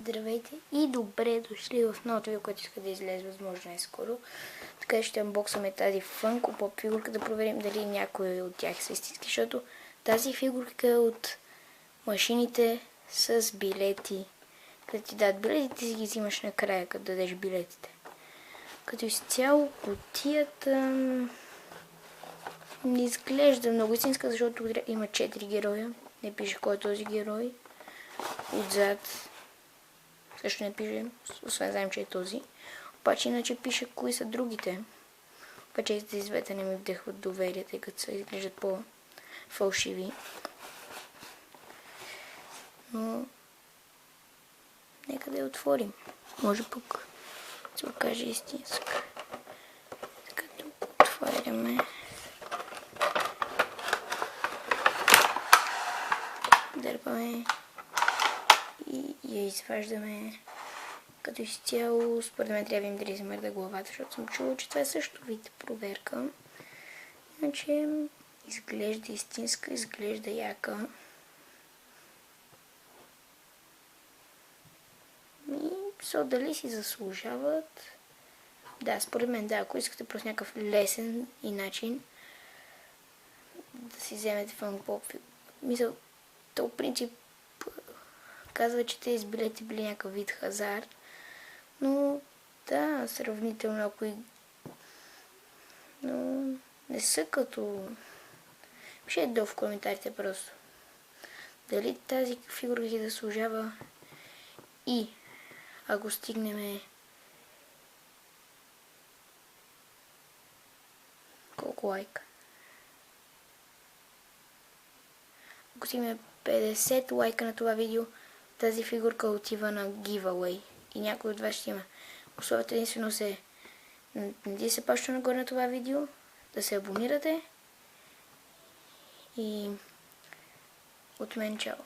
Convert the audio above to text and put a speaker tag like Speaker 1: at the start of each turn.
Speaker 1: Здравейте и добре дошли в новото видео, което иска да излезе възможно най-скоро. Така ще анбоксаме тази Funko Pop фигурка, да проверим дали някои от тях са истински, защото тази фигурка е от машините с билети. Като ти дадат билетите, си ги взимаш накрая, като дадеш билетите. Като изцяло кутията не изглежда много истинска, защото има 4 героя. Не пише кой е този герой. Отзад също не пише, освен знаем, че е този. Обаче иначе пише кои са другите. Обаче тези двете не ми вдъхват доверие, тъй като се изглеждат по-фалшиви. Но нека да я отворим. Може пък се окаже истинска. Така тук отваряме. Дърпаме и я изваждаме. Като изцяло, според мен трябва им да измърда главата, защото съм чула, че това е също вид проверка. Иначе изглежда истинска, изглежда яка. И дали си заслужават? Да, според мен да, ако искате просто някакъв лесен и начин да си вземете Funko Pop. Мисля, то принцип казва, че тези билети били някакъв вид хазарт. Но да, сравнително ако но не са като... Пишете долу в коментарите просто. Дали тази фигурка си заслужава и ако стигнем колко лайка? Ако стигнем 50 лайка на това видео, тази фигурка отива на giveaway. И някой от вас ще има. Условията единствено се да се паща нагоре на това видео, да се абонирате и от мен чао.